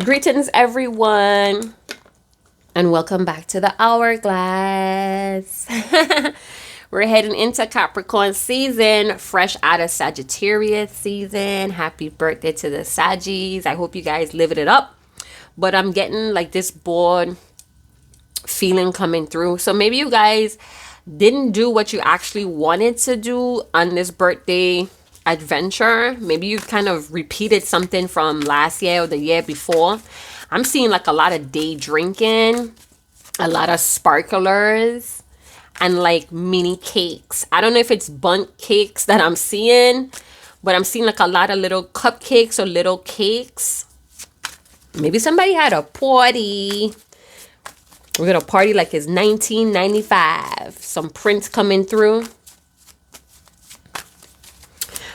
Greetings, everyone, and welcome back to the Hourglass. We're heading into Capricorn season, fresh out of Sagittarius season. Happy birthday to the Saggies. I hope you guys living it up. But I'm getting like this bored feeling coming through. So maybe you guys didn't do what you actually wanted to do on this birthday adventure. Maybe you kind of repeated something from last year or the year before. I'm seeing like a lot of day drinking, a lot of sparklers, and like mini cakes. I don't know if it's bundt cakes that I'm seeing, but I'm seeing like a lot of little cupcakes or little cakes. Maybe somebody had a party. We're gonna party like it's 1995. Some prints coming through.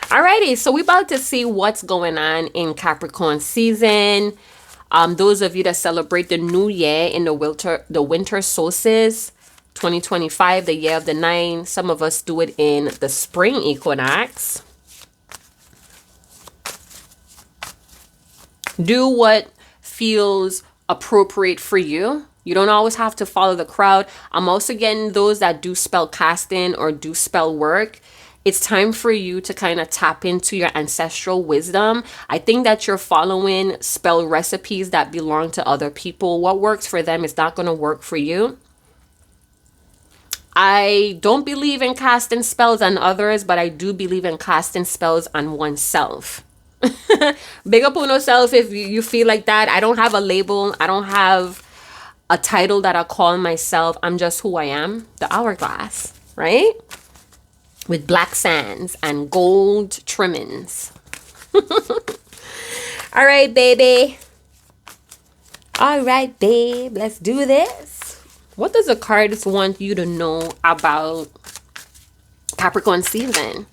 Alrighty, so we're about to see what's going on in Capricorn season. Those of you that celebrate the new year in the winter solstice, 2025, the year of the 9. Some of us do it in the spring equinox. Do what feels appropriate for you. You don't always have to follow the crowd. I'm also getting those that do spell casting or do spell work. It's time for you to kind of tap into your ancestral wisdom. I think that you're following spell recipes that belong to other people. What works for them is not going to work for you. I don't believe in casting spells on others, but I do believe in casting spells on oneself. Big up on yourself if you feel like that. I don't have a label. I don't have a title that I call myself. I'm just who I am. The Hourglass, right? With black sands and gold trimmings. All right, baby. All right, babe. Let's do this. What does the cards want you to know about Capricorn season?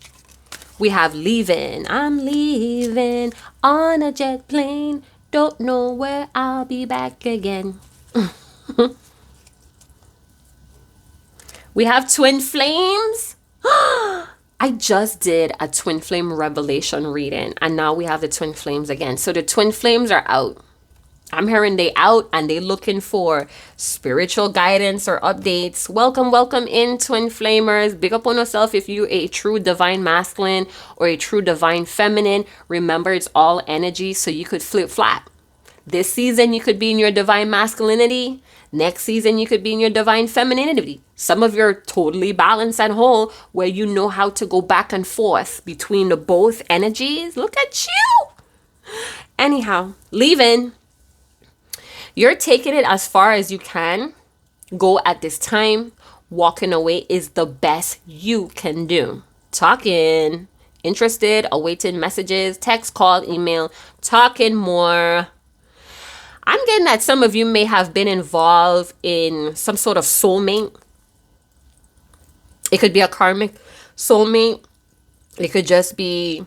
We have leaving. I'm leaving on a jet plane. Don't know where I'll be back again. We have twin flames. I just did a twin flame revelation reading, and now we have the twin flames again. So the twin flames are out. I'm hearing they out and they looking for spiritual guidance or updates. Welcome in, twin flamers. Big up on yourself if you're a true divine masculine or a true divine feminine. Remember, it's all energy, so you could flip flop. This season, you could be in your divine masculinity. Next season, you could be in your divine femininity. Some of you are totally balanced and whole, where you know how to go back and forth between the both energies. Look at you. Anyhow, leaving. You're taking it as far as you can go at this time. Walking away is the best you can do. Talking. Interested, awaiting messages, text, call, email, talking more. I'm getting that some of you may have been involved in some sort of soulmate. It could be a karmic soulmate. It could just be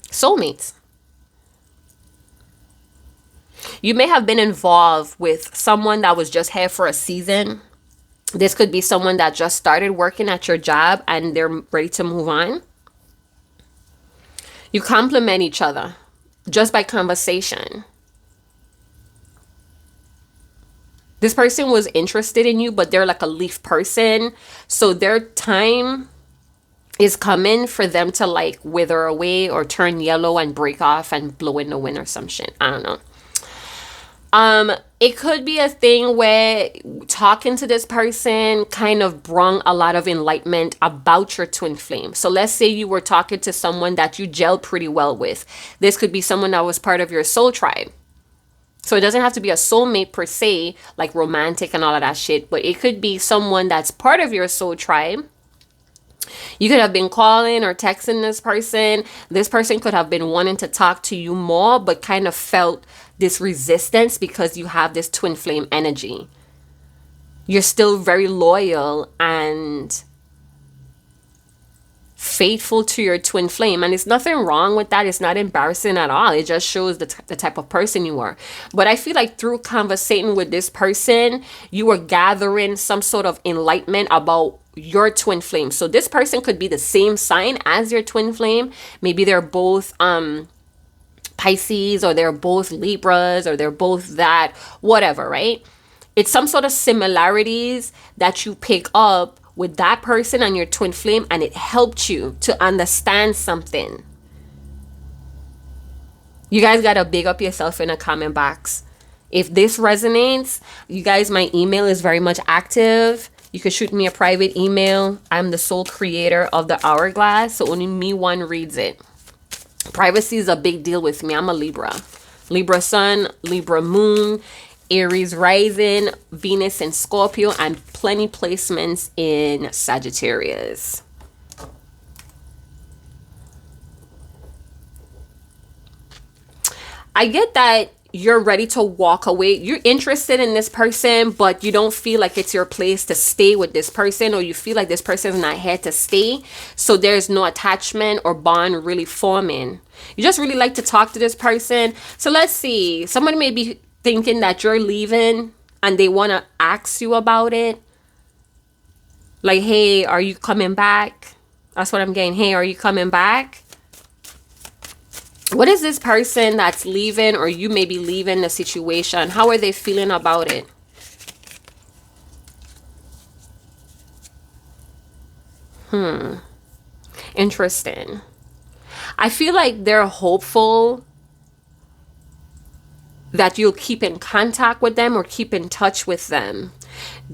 soulmates. You may have been involved with someone that was just here for a season. This could be someone that just started working at your job and they're ready to move on. You complement each other just by conversation. This person was interested in you, but they're like a leaf person. So their time is coming for them to like wither away or turn yellow and break off and blow in the wind or some shit. I don't know. It could be a thing where talking to this person kind of brought a lot of enlightenment about your twin flame. So let's say you were talking to someone that you gel pretty well with. This could be someone that was part of your soul tribe. So it doesn't have to be a soulmate per se, like romantic and all of that shit, but it could be someone that's part of your soul tribe. You could have been calling or texting this person. This person could have been wanting to talk to you more, but kind of felt this resistance because you have this twin flame energy. You're still very loyal and faithful to your twin flame, and there's nothing wrong with that. It's not embarrassing at all. It just shows the type of person you are. But I feel like through conversating with this person, you were gathering some sort of enlightenment about your twin flame. So this person could be the same sign as your twin flame. Maybe they're both Pisces, or they're both Libras, or they're both that, whatever, right? It's some sort of similarities that you pick up with that person and your twin flame, and it helped you to understand something. You guys gotta big up yourself in a comment box. If this resonates, you guys, my email is very much active. You can shoot me a private email. I'm the sole creator of the hourglass, so only me one reads it. Privacy is a big deal with me. I'm a Libra. Libra Sun, Libra Moon, Aries Rising, Venus in Scorpio, and plenty placements in Sagittarius. I get that you're ready to walk away. You're interested in this person, but you don't feel like it's your place to stay with this person, or you feel like this person is not here to stay. So there's no attachment or bond really forming. You just really like to talk to this person. So let's see. Somebody may be thinking that you're leaving and they want to ask you about it. Like, hey, are you coming back? That's what I'm getting. Hey, are you coming back? What is this person that's leaving, or you may be leaving the situation? How are they feeling about it? Interesting. I feel like they're hopeful that you'll keep in contact with them or keep in touch with them.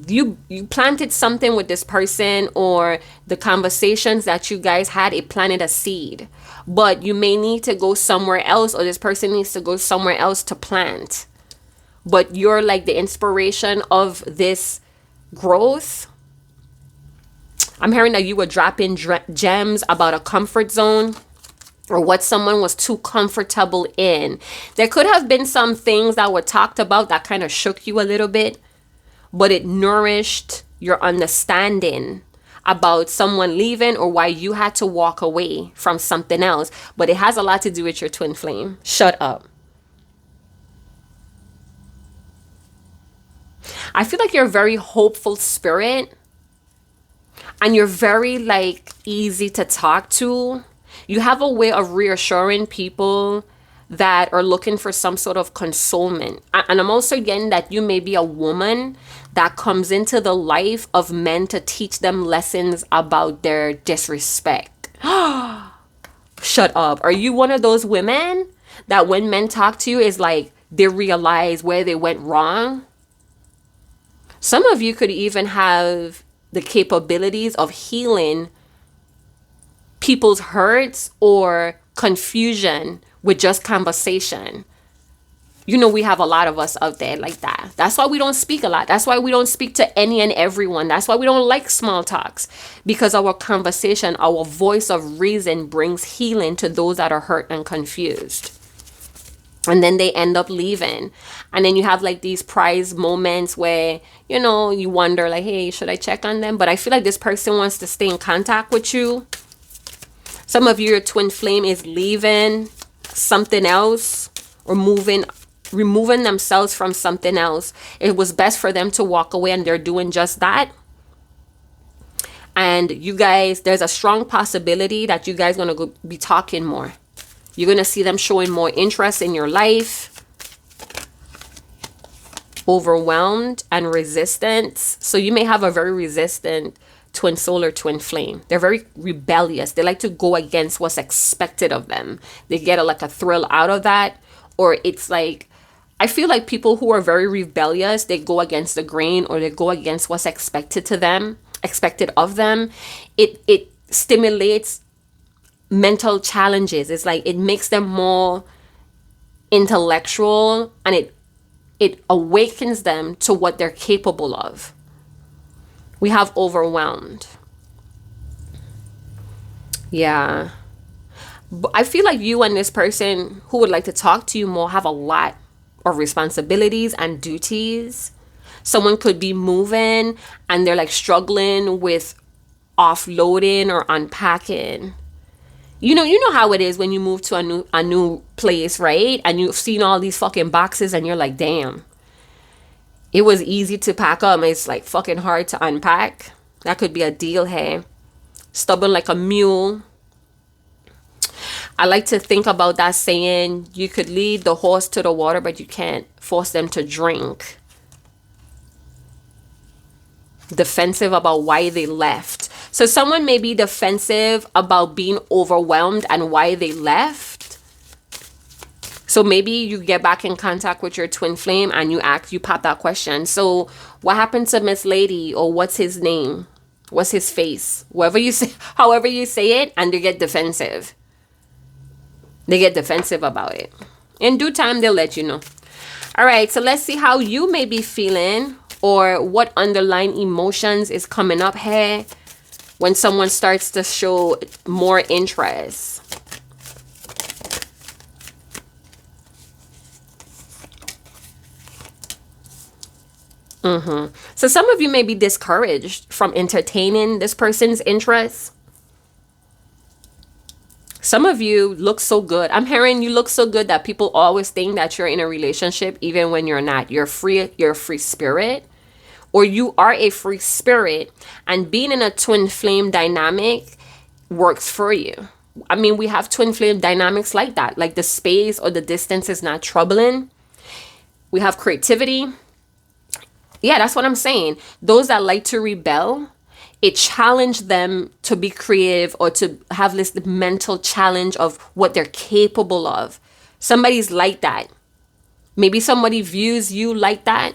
You planted something with this person, or the conversations that you guys had, it planted a seed. But you may need to go somewhere else, or this person needs to go somewhere else to plant. But you're like the inspiration of this growth. I'm hearing that you were dropping gems about a comfort zone, or what someone was too comfortable in. There could have been some things that were talked about that kind of shook you a little bit, but it nourished your understanding about someone leaving, or why you had to walk away from something else. But it has a lot to do with your twin flame. Shut up. I feel like you're a very hopeful spirit, and you're very like easy to talk to. You have a way of reassuring people that are looking for some sort of consolement. And I'm also getting that you may be a woman that comes into the life of men to teach them lessons about their disrespect. Shut up. Are you one of those women that when men talk to you, is like they realize where they went wrong? Some of you could even have the capabilities of healing people's hurts or confusion with just conversation. You know, we have a lot of us out there like that. That's why we don't speak a lot. That's why we don't speak to any and everyone. That's why we don't like small talks, because our conversation, our voice of reason brings healing to those that are hurt and confused. And then they end up leaving. And then you have like these prize moments where, you know, you wonder like, hey, should I check on them? But I feel like this person wants to stay in contact with you. Some of you, your twin flame is leaving something else, or removing themselves from something else. It was best for them to walk away, and they're doing just that. And you guys, there's a strong possibility that you guys going to be talking more. You're going to see them showing more interest in your life. Overwhelmed and resistance. So you may have a very resistant twin soul or twin flame. They're very rebellious. They like to go against what's expected of them. They get like a thrill out of that. Or it's like, I feel like people who are very rebellious, they go against the grain, or they go against what's expected of them. It stimulates mental challenges. It's like it makes them more intellectual, and it awakens them to what they're capable of. We have overwhelmed. Yeah. But I feel like you and this person who would like to talk to you more have a lot of responsibilities and duties. Someone could be moving and they're like struggling with offloading or unpacking. You know how it is when you move to a new place, right? And you've seen all these fucking boxes and you're like, damn. It was easy to pack up. It's like fucking hard to unpack. That could be a deal here. Stubborn like a mule. I like to think about that saying, you could lead the horse to the water, but you can't force them to drink. Defensive about why they left. So someone may be defensive about being overwhelmed and why they left. So maybe you get back in contact with your twin flame and you pop that question. So what happened to Miss Lady, or what's his name? What's his face? Whatever you say, however you say it, and they get defensive. They get defensive about it. In due time, they'll let you know. All right, so let's see how you may be feeling, or what underlying emotions is coming up here when someone starts to show more interest. So some of you may be discouraged from entertaining this person's interests. Some of you look so good. I'm hearing you look so good that people always think that you're in a relationship even when you're not. You're a free spirit, or you are a free spirit, and being in a twin flame dynamic works for you. I mean, we have twin flame dynamics like that. Like the space or the distance is not troubling. We have creativity. Yeah, that's what I'm saying. Those that like to rebel, it challenged them to be creative, or to have this mental challenge of what they're capable of. Somebody's like that. Maybe somebody views you like that.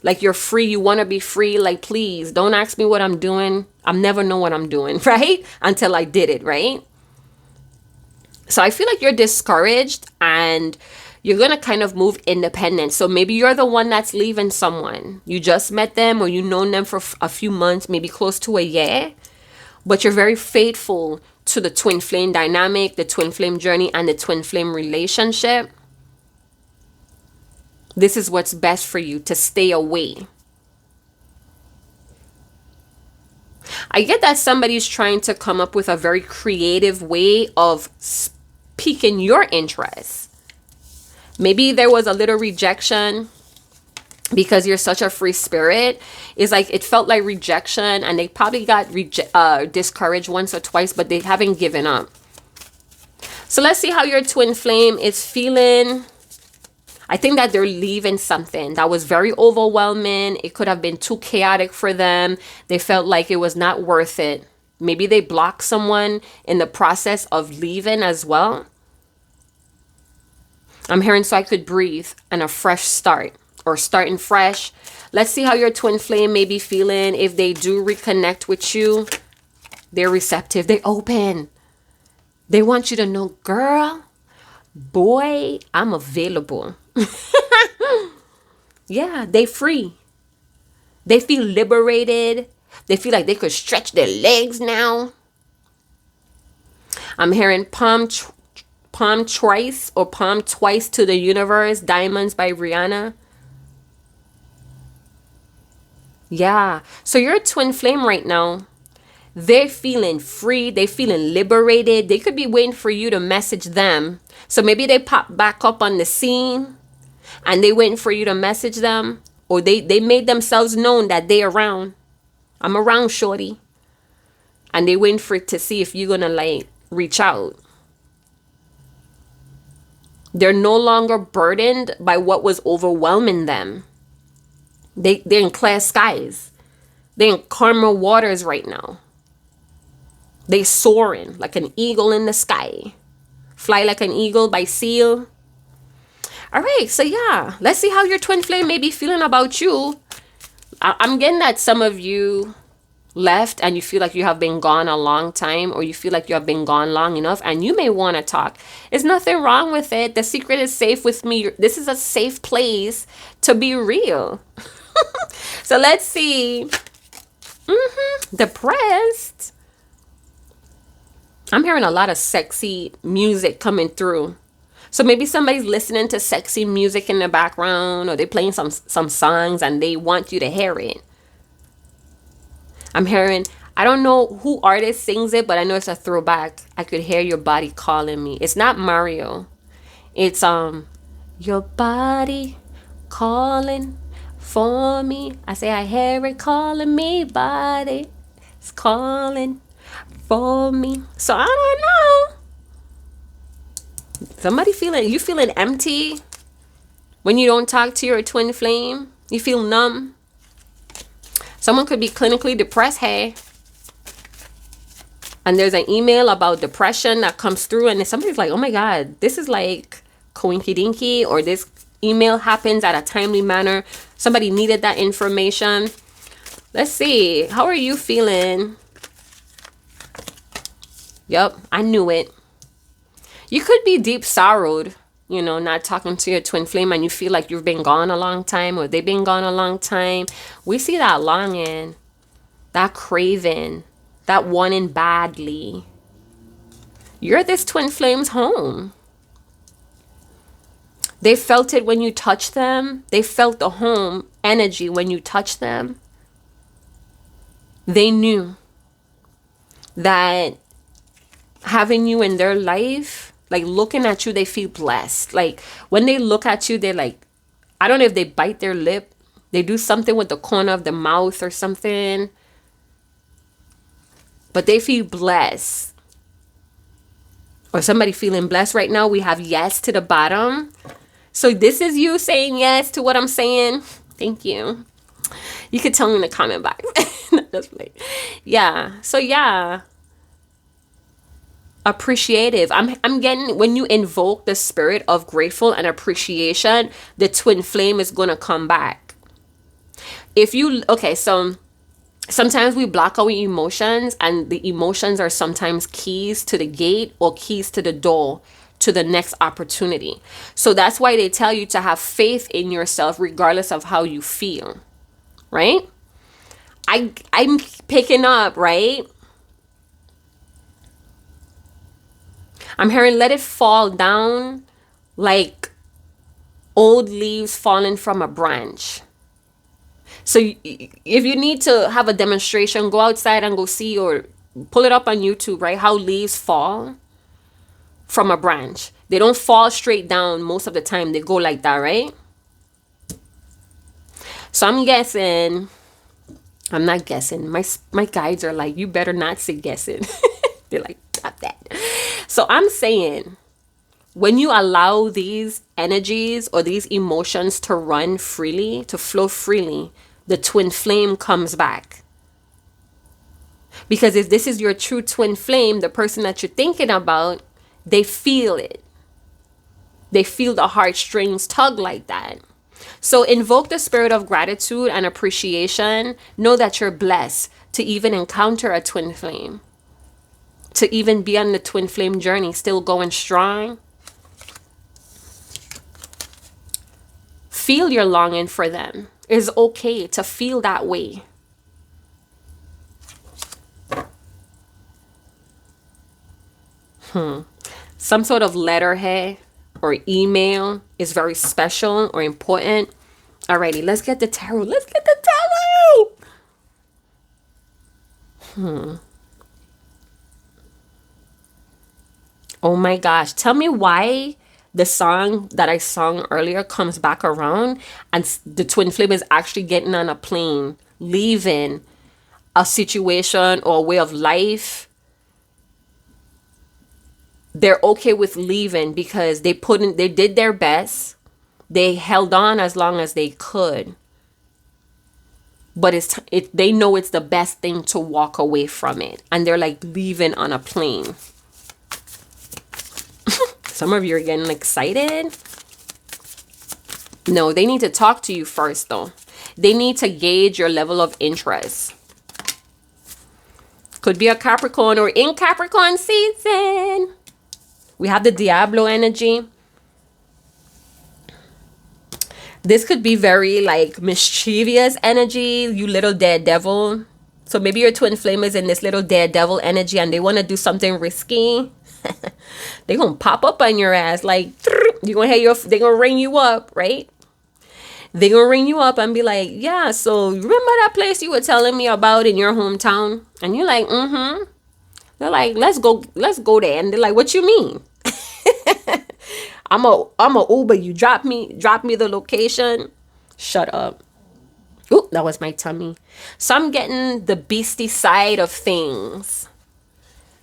Like you're free. You want to be free. Like, please don't ask me what I'm doing. I'll never know what I'm doing, right? Until I did it, right? So I feel like you're discouraged and you're going to kind of move independent. So maybe you're the one that's leaving someone. You just met them, or you've known them for a few months, maybe close to a year. But you're very faithful to the twin flame dynamic, the twin flame journey, and the twin flame relationship. This is what's best for you, to stay away. I get that somebody's trying to come up with a very creative way of piquing your interest. Maybe there was a little rejection because you're such a free spirit. It's like it felt like rejection, and they probably got discouraged once or twice, but they haven't given up. So let's see how your twin flame is feeling. I think that they're leaving something that was very overwhelming. It could have been too chaotic for them. They felt like it was not worth it. Maybe they blocked someone in the process of leaving as well. I'm hearing so I could breathe and a fresh start, or starting fresh. Let's see how your twin flame may be feeling. If they do reconnect with you, they're receptive. They're open. They want you to know, girl, boy, I'm available. Yeah, they free. They feel liberated. They feel like they could stretch their legs now. I'm hearing palm twice to the universe. Diamonds by Rihanna. Yeah. So you're a twin flame right now. They're feeling free. They're feeling liberated. They could be waiting for you to message them. So maybe they pop back up on the scene and they waiting for you to message them, or they made themselves known that they around. I'm around, shorty. And they waiting for it to see if you're going to like reach out. They're no longer burdened by what was overwhelming them. They're in clear skies. They're in calmer waters right now. They soaring like an eagle in the sky. Fly like an eagle by Seal. All right, so yeah, let's see how your twin flame may be feeling about you. I'm getting that some of you left and you feel like you have been gone a long time, or you feel like you have been gone long enough, and you may want to talk. There's nothing wrong with it. The secret is safe with me. This is a safe place to be real. So let's see. Depressed. I'm hearing a lot of sexy music coming through. So maybe somebody's listening to sexy music in the background, or they're playing some songs and they want you to hear it. I'm hearing, I don't know who artist sings it, but I know it's a throwback. I could hear your body calling me. It's not Mario. It's your body calling for me. I say I hear it calling me, body. It's calling for me. So I don't know. Somebody you feeling empty when you don't talk to your twin flame? You feel numb? Someone could be clinically depressed, hey? And there's an email about depression that comes through, and somebody's like, oh my God, this is like coinky dinky, or this email happens at a timely manner. Somebody needed that information. Let's see. How are you feeling? Yep, I knew it. You could be deep sorrowed, you know, not talking to your twin flame, and you feel like you've been gone a long time, or they've been gone a long time. We see that longing, that craving, that wanting badly. You're this twin flame's home. They felt it when you touched them. They felt the home energy when you touched them. They knew that having you in their life, like looking at you, they feel blessed. Like when they look at you, they're like, I don't know if they bite their lip. They do something with the corner of the mouth or something. But they feel blessed. Or somebody feeling blessed right now. We have yes to the bottom. So this is you saying yes to what I'm saying. Thank you. You could tell me in the comment box. That's like, yeah. So yeah. Appreciative. I'm getting, when you invoke the spirit of grateful and appreciation, the twin flame is going to come back. Okay, so sometimes we block our emotions, and the emotions are sometimes keys to the gate or keys to the door to the next opportunity. So that's why they tell you to have faith in yourself regardless of how you feel, right? I'm picking up, right? I'm hearing let it fall down like old leaves falling from a branch. So if you need to have a demonstration, go outside and go see, or pull it up on YouTube, right? How leaves fall from a branch. They don't fall straight down most of the time. They go like that, right? So I'm guessing, I'm not guessing. My guides are like, you better not say guessing. They're like, stop that. So I'm saying, when you allow these energies or these emotions to run freely, to flow freely, the twin flame comes back. Because if this is your true twin flame, the person that you're thinking about, they feel it. They feel the heartstrings tug like that. So invoke the spirit of gratitude and appreciation. Know that you're blessed to even encounter a twin flame, to even be on the twin flame journey, still going strong. Feel your longing for them. It's okay to feel that way. Some sort of letterhead or email is very special or important. Alrighty, let's get the tarot. Let's get the tarot. Oh my gosh. Tell me why the song that I sung earlier comes back around, and the twin flame is actually getting on a plane, leaving a situation or a way of life. They're okay with leaving because they did their best. They held on as long as they could. But they know it's the best thing to walk away from it. And they're like leaving on a plane. Some of you are getting excited. No, they need to talk to you first though. They need to gauge your level of interest. Could be a Capricorn or in Capricorn season. We have the Diablo energy. This could be very like mischievous energy, you little daredevil. So maybe your twin flame is in this little daredevil energy and they want to do something risky. They're going to pop up on your ass like, they're going to ring you up, right? They're going to ring you up and be like, yeah, so remember that place you were telling me about in your hometown? And you're like, mm-hmm. They're like, let's go there. And they're like, what you mean? I'm a Uber. You drop me the location. Shut up. Ooh, that was my tummy. So I'm getting the beastie side of things.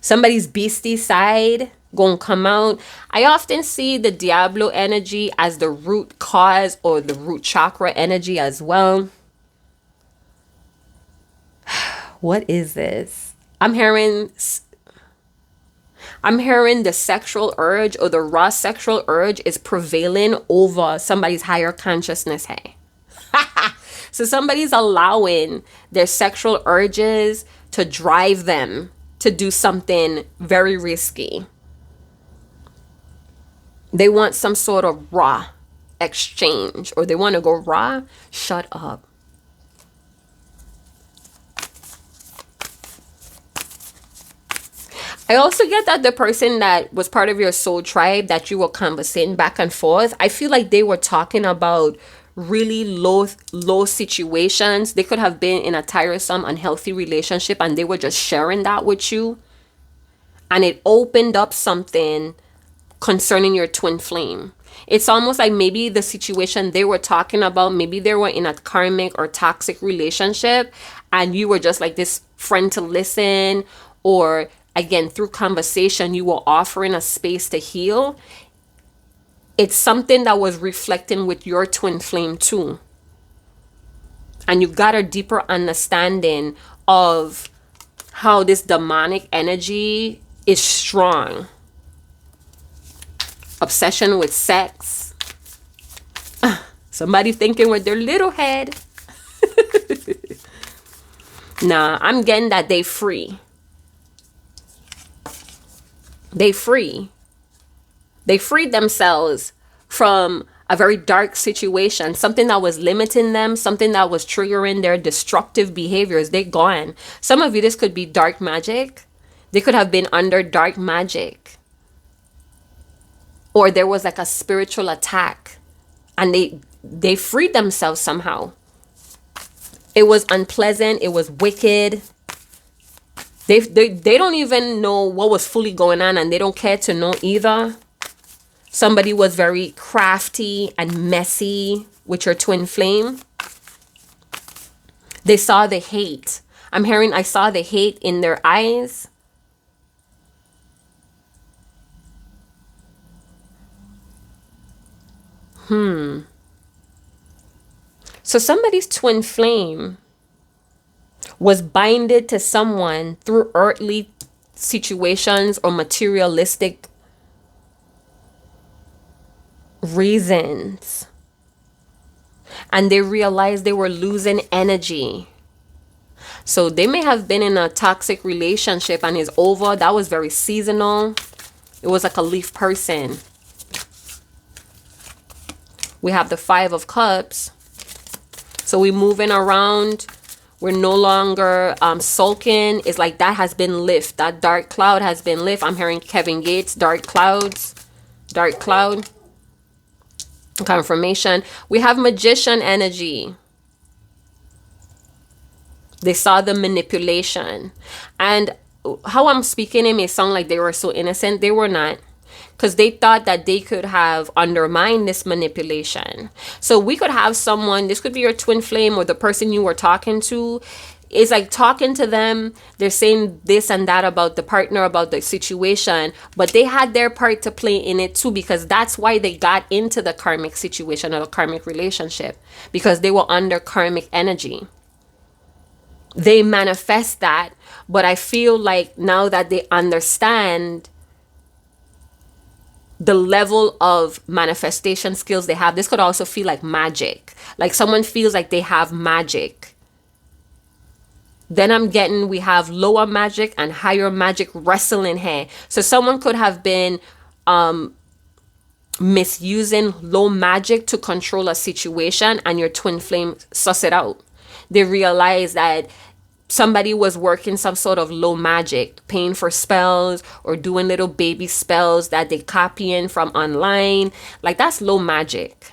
Somebody's beastie side gonna come out. I often see the Diablo energy as the root cause or the root chakra energy as well. What is this? I'm hearing the sexual urge or the raw sexual urge is prevailing over somebody's higher consciousness. Hey. So somebody's allowing their sexual urges to drive them to do something very risky. They want some sort of raw exchange, or they want to go raw. Shut up. I also get that the person that was part of your soul tribe that you were conversing back and forth, I feel like they were talking about really low situations. They could have been in a tiresome, unhealthy relationship and they were just sharing that with you. And it opened up something concerning your twin flame. It's almost like maybe the situation they were talking about, maybe they were in a karmic or toxic relationship and you were just like this friend to listen, or again, through conversation, you were offering a space to heal. It's something that was reflecting with your twin flame too. And you got a deeper understanding of how this demonic energy is strong. Obsession with sex. Somebody thinking with their little head. Nah, I'm getting that they free. They freed themselves from a very dark situation, something that was limiting them, something that was triggering their destructive behaviors. They're gone. Some of you, this could be dark magic. They could have been under dark magic. Or there was like a spiritual attack and they freed themselves somehow. It was unpleasant. It was wicked. They don't even know what was fully going on, and they don't care to know either. Somebody was very crafty and messy with your twin flame. They saw the hate. I saw the hate in their eyes. So somebody's twin flame was binded to someone through earthly situations or materialistic reasons. And they realized they were losing energy. So they may have been in a toxic relationship and it's over. That was very seasonal. It was like a leaf person. We have the 5 of Cups. So we're moving around. We're no longer sulking. It's like that has been lifted. That dark cloud has been lifted. I'm hearing Kevin Gates, dark clouds, dark cloud. Confirmation. We have Magician energy. They saw the manipulation. And how I'm speaking, it may sound like they were so innocent. They were not. Because they thought that they could have undermined this manipulation. So we could have someone, this could be your twin flame or the person you were talking to. It's like talking to them. They're saying this and that about the partner, about the situation. But they had their part to play in it too, because that's why they got into the karmic situation or the karmic relationship. Because they were under karmic energy. They manifest that. But I feel like now that they understand the level of manifestation skills they have, this could also feel like magic. Like someone feels like they have magic. Then I'm getting, we have lower magic and higher magic wrestling here. So someone could have been misusing low magic to control a situation, and your twin flame suss it out. They realize that somebody was working some sort of low magic, paying for spells or doing little baby spells that they copying from online. Like that's low magic.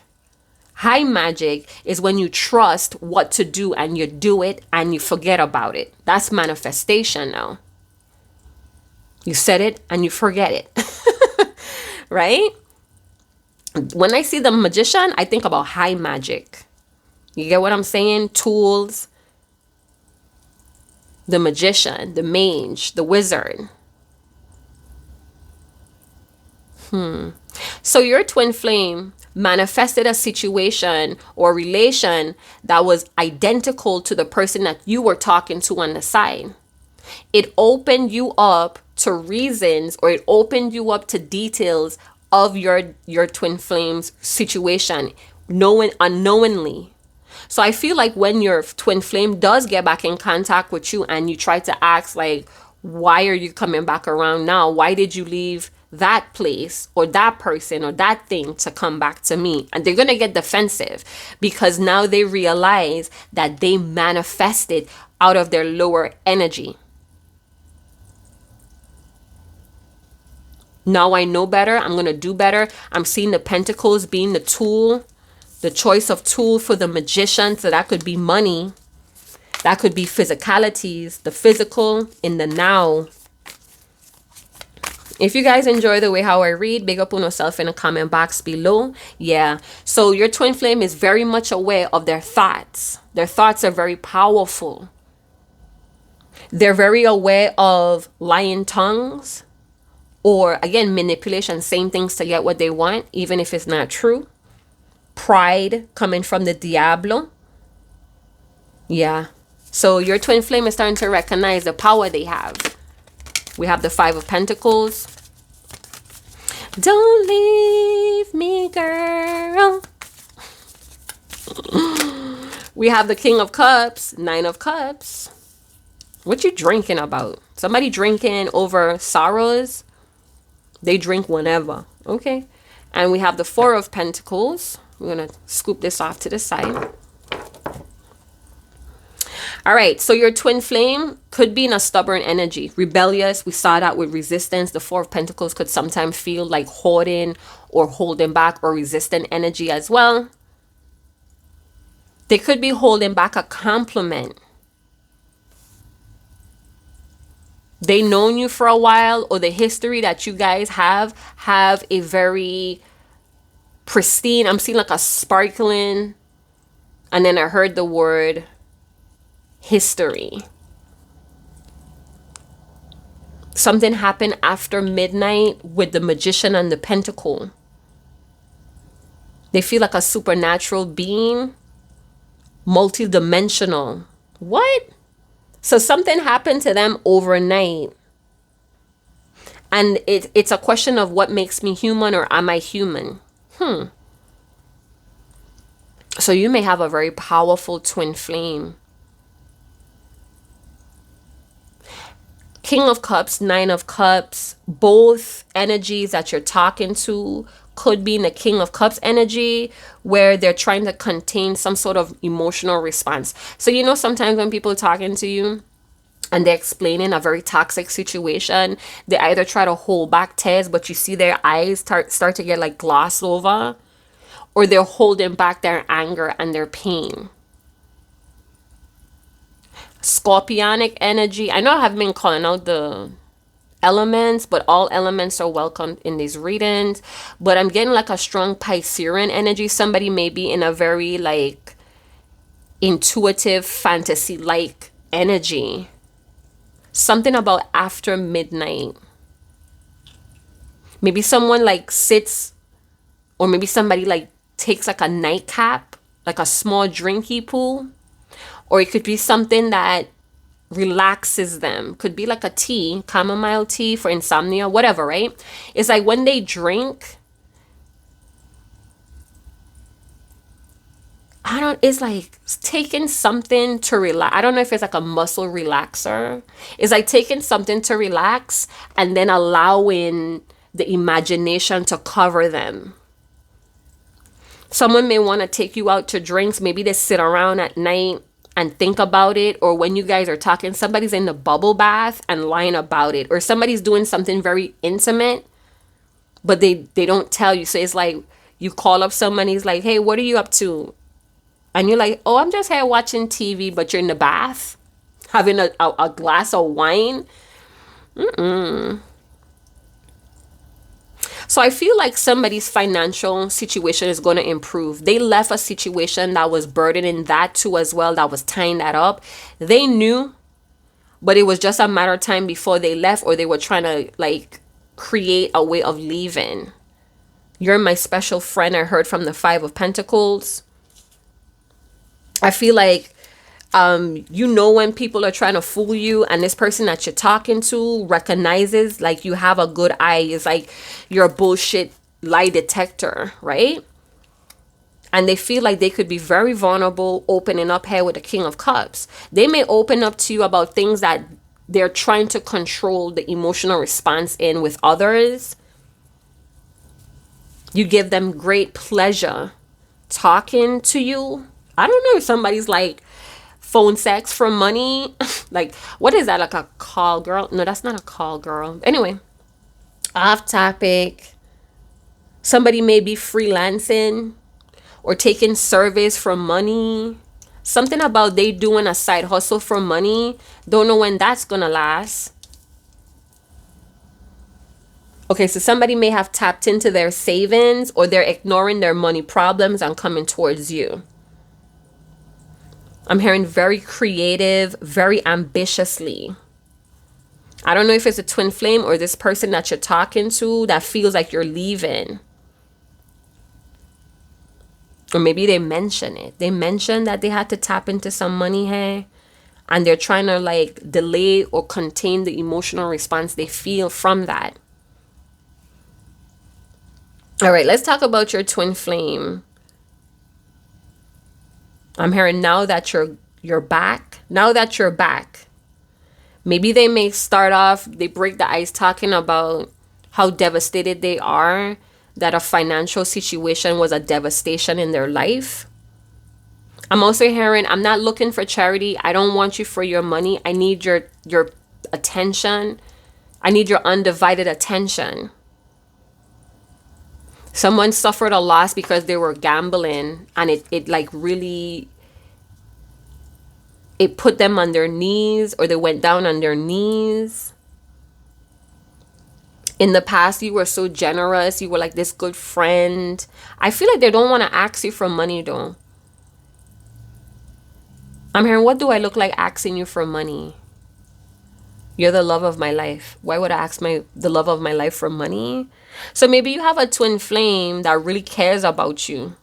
High magic is when you trust what to do and you do it and you forget about it. That's manifestation now. You said it and you forget it. Right? When I see the Magician, I think about high magic. You get what I'm saying? Tools. The Magician, the Mage, the Wizard. So your twin flame manifested a situation or relation that was identical to the person that you were talking to on the side. It opened you up to reasons, or it opened you up to details of your twin flame's situation, unknowingly. So I feel like when your twin flame does get back in contact with you and you try to ask, like, why are you coming back around now? Why did you leave that place or that person or that thing to come back to me? And they're going to get defensive because now they realize that they manifested out of their lower energy. Now I know better. I'm going to do better. I'm seeing the pentacles being the tool, the choice of tool for the magician. So that could be money. That could be physicalities, the physical in the now. If you guys enjoy the way how I read, big up on yourself in the comment box below. Yeah. So your twin flame is very much aware of their thoughts. Their thoughts are very powerful. They're very aware of lying tongues, or again, manipulation, saying things to get what they want, even if it's not true. Pride coming from the Diablo. Yeah. So your twin flame is starting to recognize the power they have. We have the Five of Pentacles. Don't leave me, girl. We have the King of Cups, Nine of Cups. What you drinking about? Somebody drinking over sorrows? They drink whenever. Okay. And we have the Four of Pentacles. We're going to scoop this off to the side. All right, so your twin flame could be in a stubborn energy, rebellious. We saw that with resistance. The Four of Pentacles could sometimes feel like hoarding or holding back or resistant energy as well. They could be holding back a compliment. They known you for a while, or the history that you guys have a very pristine, I'm seeing like a sparkling, and then I heard the word history. Something happened after midnight with the Magician and the Pentacle. They feel like a supernatural being, multi-dimensional. What? So something happened to them overnight. And it's a question of what makes me human, or am I human? So you may have a very powerful twin flame. King of Cups, Nine of Cups, both energies that you're talking to could be in the King of Cups energy, where they're trying to contain some sort of emotional response. So, you know, sometimes when people are talking to you and they're explaining a very toxic situation, they either try to hold back tears, but you see their eyes start to get like glossed over, or they're holding back their anger and their pain. Scorpionic energy. I know I haven't been calling out the elements, but all elements are welcome in these readings. But I'm getting like a strong Piscean energy. Somebody may be in a very like intuitive, fantasy-like energy. Something about after midnight. Maybe someone like sits, or maybe somebody like takes like a nightcap, like a small drinky pool. Or it could be something that relaxes them. Could be like a tea, chamomile tea for insomnia, whatever, right? It's like when they drink, it's like taking something to relax. I don't know if it's like a muscle relaxer. It's like taking something to relax and then allowing the imagination to cover them. Someone may want to take you out to drinks. Maybe they sit around at night and think about it, or when you guys are talking, somebody's in the bubble bath and lying about it, or somebody's doing something very intimate, but they don't tell you. So it's like you call up someone, he's like, hey, what are you up to? And you're like, oh, I'm just here watching TV, but you're in the bath having a glass of wine. So I feel like somebody's financial situation is going to improve. They left a situation that was burdening that too as well, that was tying that up. They knew, but it was just a matter of time before they left, or they were trying to like create a way of leaving. You're my special friend. I heard from the Five of Pentacles. I feel like you know when people are trying to fool you, and this person that you're talking to recognizes like you have a good eye. It's like you're a bullshit lie detector, right? And they feel like they could be very vulnerable, opening up here with the King of Cups. They may open up to you about things that they're trying to control the emotional response in with others. You give them great pleasure talking to you. I don't know if somebody's like phone sex for money. Like, what is that? Like a call girl? No, that's not a call girl. Anyway, off topic. Somebody may be freelancing or taking service for money. Something about they doing a side hustle for money. Don't know when that's gonna last. Okay, so somebody may have tapped into their savings, or they're ignoring their money problems and coming towards you. I'm hearing very creative, very ambitiously. I don't know if it's a twin flame or this person that you're talking to that feels like you're leaving. Or maybe they mention it. They mentioned that they had to tap into some money here, and they're trying to like delay or contain the emotional response they feel from that. All right, let's talk about your twin flame. I'm hearing now that you're back. Now that you're back. Maybe they may start off, they break the ice talking about how devastated they are, that a financial situation was a devastation in their life. I'm also hearing, I'm not looking for charity. I don't want you for your money. I need your attention. I need your undivided attention. Someone suffered a loss because they were gambling, and it like really, it put them on their knees, or they went down on their knees. In the past, you were so generous. You were like this good friend. I feel like they don't want to ask you for money though. I'm hearing, what do I look like asking you for money? You're the love of my life. Why would I ask the love of my life for money? So maybe you have a twin flame that really cares about you.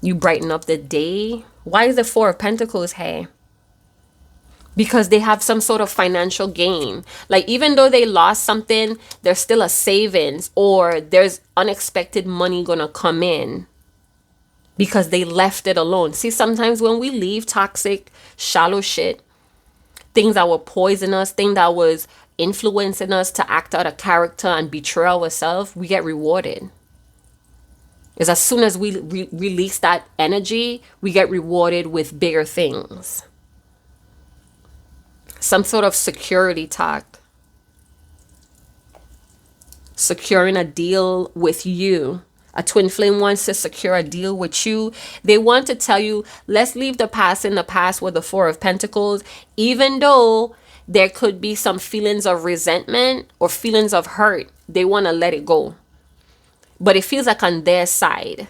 You brighten up the day. Why is the Four of Pentacles here? Because they have some sort of financial gain. Like, even though they lost something, there's still a savings, or there's unexpected money gonna come in because they left it alone. See, sometimes when we leave toxic, shallow shit, things that will poison us, things that was influencing us to act out of character and betray ourselves, we get rewarded. Is as soon as we release that energy, we get rewarded with bigger things. Some sort of security talk. Securing a deal with you. A twin flame wants to secure a deal with you. They want to tell you, let's leave the past in the past with the Four of Pentacles. Even though there could be some feelings of resentment or feelings of hurt, they want to let it go. But it feels like on their side.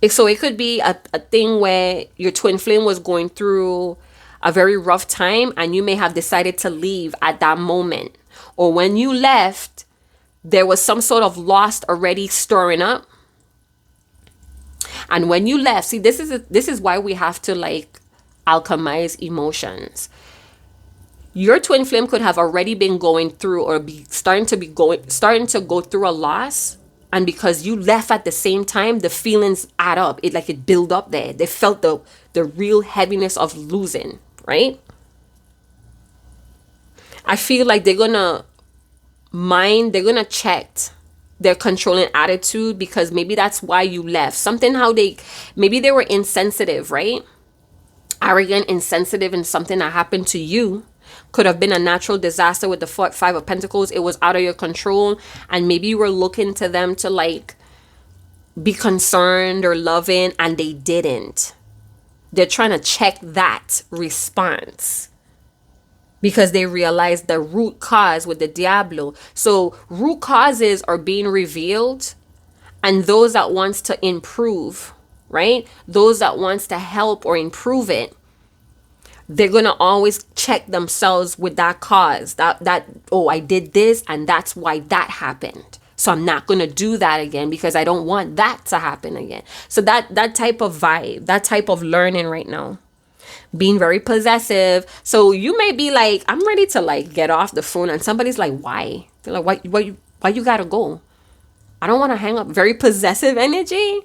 So it could be a thing where your twin flame was going through a very rough time, and you may have decided to leave at that moment. Or when you left, there was some sort of loss already stirring up. And when you left, see, this is why we have to like alchemize emotions. Your twin flame could have already been going through, or be starting to go through a loss, and because you left at the same time, the feelings add up. It build up there. They felt the real heaviness of losing, right? I feel like they're gonna check their controlling attitude, because maybe that's why you left. Maybe they were insensitive, right? Arrogant, insensitive in something that happened to you. Could have been a natural disaster with the Five of Pentacles. It was out of your control, and maybe you were looking to them to like be concerned or loving, and they didn't. They're trying to check that response because they realize the root cause with the Diablo. So root causes are being revealed, and those that wants to improve, right? Those that wants to help or improve it, They're going to always check themselves with that cause. Oh, I did this and that's why that happened. So I'm not going to do that again because I don't want that to happen again. So that type of vibe, that type of learning right now. Being very possessive. So you may be like, I'm ready to like get off the phone, and somebody's like, why? They're like, why you gotta go? I don't want to hang up. Very possessive energy.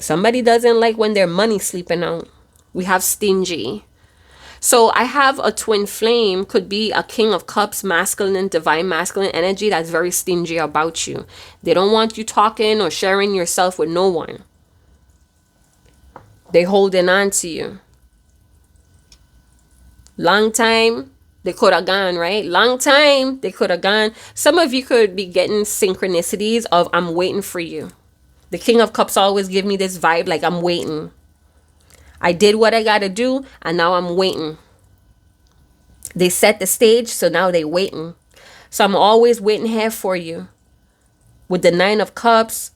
Somebody doesn't like when their money sleeping out. We have stingy. So I have a twin flame, could be a King of Cups, masculine, divine masculine energy that's very stingy about you. They don't want you talking or sharing yourself with no one. They holding on to you. Long time, they could have gone, right? Long time, they could have gone. Some of you could be getting synchronicities of I'm waiting for you. The King of Cups always give me this vibe like I'm waiting. I did what I got to do, and now I'm waiting. They set the stage, so now they waiting. So I'm always waiting here for you. With the Nine of Cups,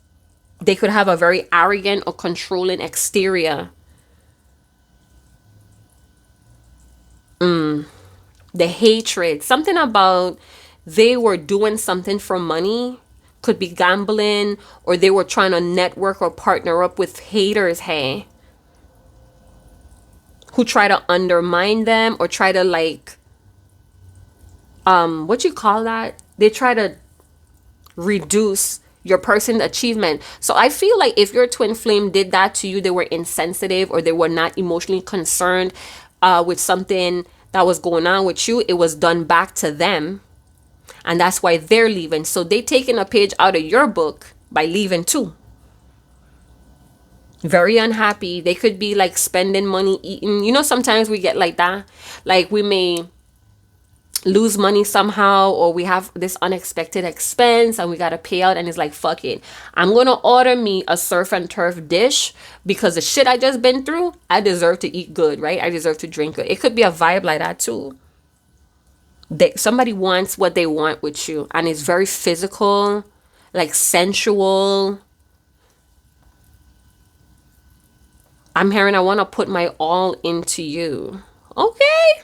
they could have a very arrogant or controlling exterior. The hatred. Something about they were doing something for money. Could be gambling, or they were trying to network or partner up with haters, hey, who try to undermine them or try to like, what you call that? They try to reduce your person's achievement. So I feel like if your twin flame did that to you, they were insensitive or they were not emotionally concerned with something that was going on with you. It was done back to them. And that's why they're leaving. So they taking a page out of your book by leaving too. Very unhappy. They could be like spending money, eating. You know, sometimes we get like that. Like we may lose money somehow, or we have this unexpected expense and we got to pay out, and it's like, fuck it. I'm going to order me a surf and turf dish because the shit I just been through, I deserve to eat good, right? I deserve to drink good. It could be a vibe like that too. Somebody wants what they want with you, and it's very physical, like sensual. I'm hearing I want to put my all into you. Okay.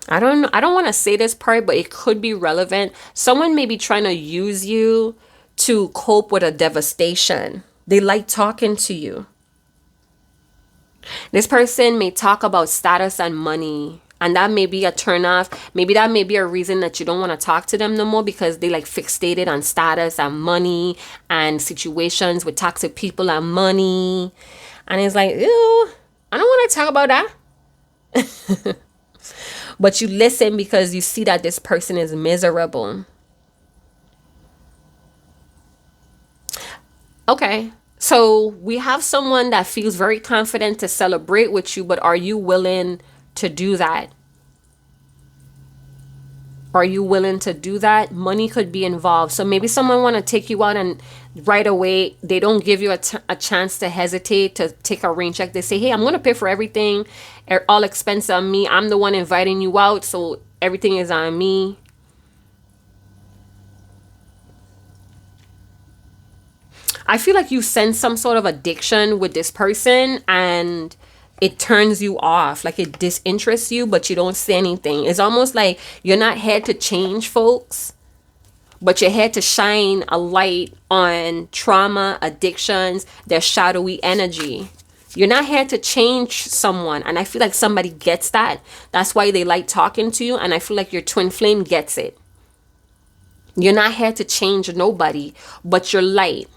I don't want to say this part, but it could be relevant. Someone may be trying to use you to cope with a devastation. They like talking to you. This person may talk about status and money, and that may be a turnoff. Maybe that may be a reason that you don't want to talk to them no more, because they like fixated on status and money and situations with toxic people and money. And it's like, ew, I don't want to talk about that. But you listen because you see that this person is miserable. Okay. So we have someone that feels very confident to celebrate with you, but are you willing to do that? Are you willing to do that? Money could be involved. So maybe someone want to take you out, and right away, they don't give you a chance to hesitate, to take a rain check. They say, hey, I'm going to pay for everything. All expense on me. I'm the one inviting you out, so everything is on me. I feel like you sense some sort of addiction with this person, and it turns you off, like it disinterests you, but you don't say anything. It's almost like you're not here to change folks, but you're here to shine a light on trauma, addictions, their shadowy energy. You're not here to change someone, and I feel like somebody gets that. That's why they like talking to you, and I feel like your twin flame gets it. You're not here to change nobody, but your light.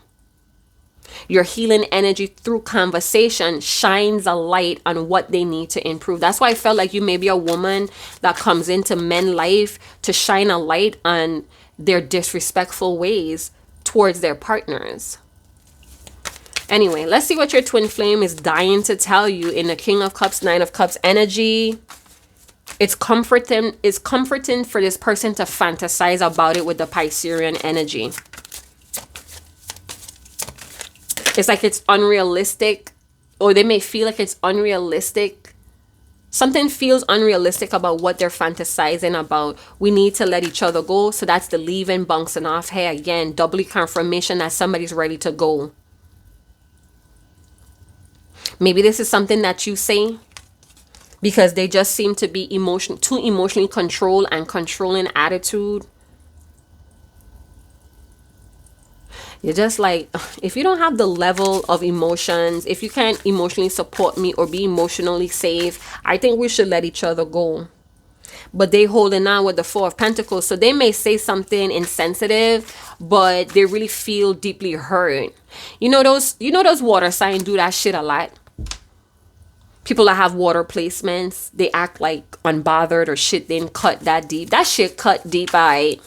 Your healing energy through conversation shines a light on what they need to improve. That's why I felt like you may be a woman that comes into men's life to shine a light on their disrespectful ways towards their partners. Anyway, let's see what your twin flame is dying to tell you in the King of Cups, Nine of Cups energy. It's comforting for this person to fantasize about it with the Piscean energy. It's like it's unrealistic, or they may feel like it's unrealistic Something feels unrealistic about what they're fantasizing about. We need to let each other go. So that's the leaving, bouncing off. Hey, again, doubly confirmation that somebody's ready to go. Maybe this is something that you say because they just seem to be too emotionally controlled and controlling attitude. You're just like, if you don't have the level of emotions, if you can't emotionally support me or be emotionally safe, I think we should let each other go. But they holding on with the Four of Pentacles. So they may say something insensitive, but they really feel deeply hurt. You know those water signs do that shit a lot. People that have water placements, they act like unbothered or shit didn't cut that deep. That shit cut deep, right?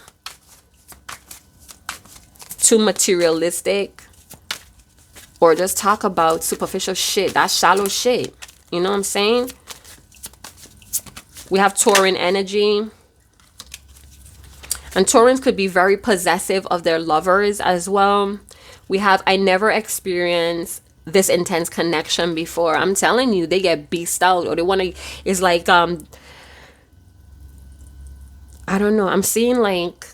Too materialistic, or just talk about superficial shit. That's shallow shit. You know what I'm saying? We have Tauran energy, and Taurans could be very possessive of their lovers as well. We have, I never experienced this intense connection before. I'm telling you, they get beast out, or they want to, it's like I don't know, I'm seeing like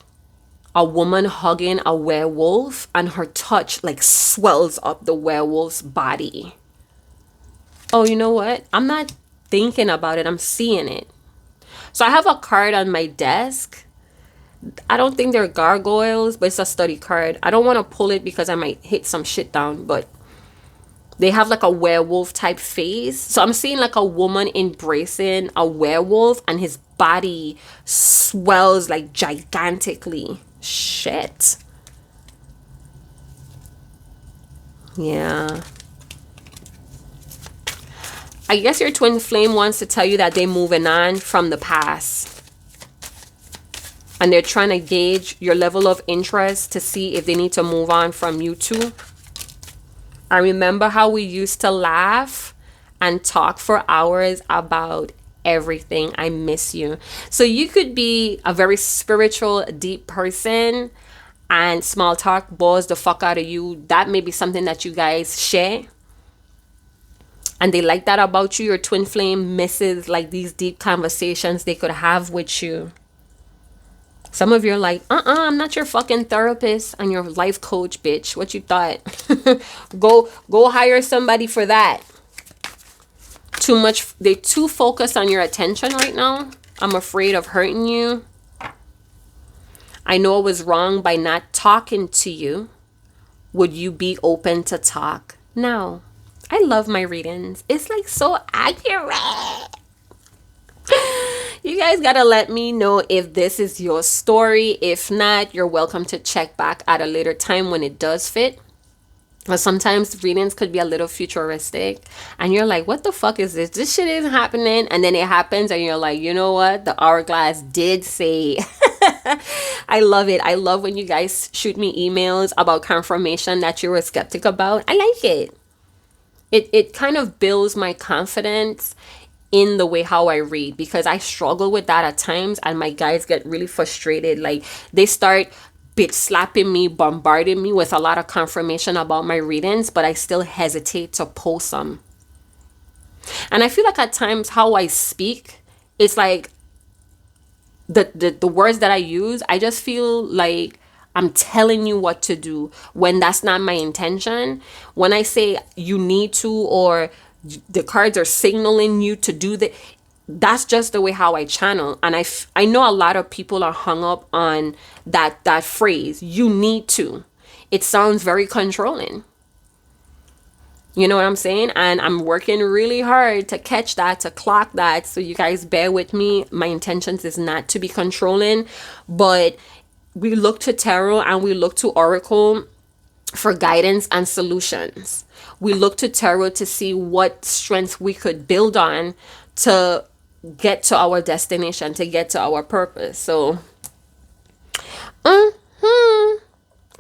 a woman hugging a werewolf, and her touch like swells up the werewolf's body. Oh, you know what? I'm not thinking about it. I'm seeing it. So I have a card on my desk. I don't think they're gargoyles, but it's a study card. I don't want to pull it because I might hit some shit down, but they have like a werewolf type face. So I'm seeing like a woman embracing a werewolf, and his body swells like gigantically. Shit. Yeah. I guess your twin flame wants to tell you that they're moving on from the past. And they're trying to gauge your level of interest to see if they need to move on from you too. I remember how we used to laugh and talk for hours about everything. I miss you. So you could be a very spiritual, deep person, and small talk bores the fuck out of you. That may be something that you guys share, and they like that about you. Your twin flame misses like these deep conversations they could have with you. Some of you are like, I'm not your fucking therapist and your life coach, bitch. What you thought? Go hire somebody for that. Too much. They too focused on your attention right now. I'm afraid of hurting you. I know I was wrong by not talking to you. Would you be open to talk now? I love my readings. It's like so accurate. You guys gotta let me know if this is your story. If not, you're welcome to check back at a later time when it does fit. But sometimes readings could be a little futuristic, and you're like, what the fuck is this? This shit isn't happening. And then it happens, and you're like, you know what? The hourglass did say. I love it. I love when you guys shoot me emails about confirmation that you were skeptic about. I like it. It kind of builds my confidence in the way how I read, because I struggle with that at times, and my guys get really frustrated. Like, they start bitch slapping me, bombarding me with a lot of confirmation about my readings, but I still hesitate to post them. And I feel like at times how I speak, it's like the words that I use, I just feel like I'm telling you what to do when that's not my intention. When I say you need to, or the cards are signaling you to do that, that's just the way how I channel. And I know a lot of people are hung up on that phrase, you need to. It sounds very controlling. You know what I'm saying? And I'm working really hard to catch that, to clock that. So you guys bear with me. My intentions is not to be controlling, but we look to tarot and we look to oracle for guidance and solutions. We look to tarot to see what strengths we could build on to get to our destination, to get to our purpose. So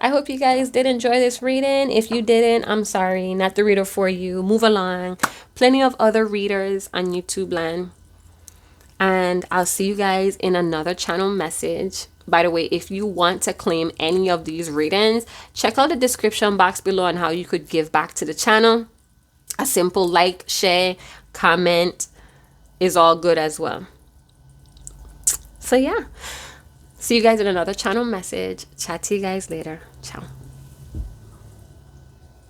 I hope you guys did enjoy this reading. If you didn't, I'm sorry, not the reader for you. Move along. Plenty of other readers on YouTube land. And I'll see you guys in another channel message. By the way, if you want to claim any of these readings, check out the description box below on how you could give back to the channel. A simple like, share, comment, is all good as well. So yeah, see you guys in another channel message. Chat to you guys later. Ciao.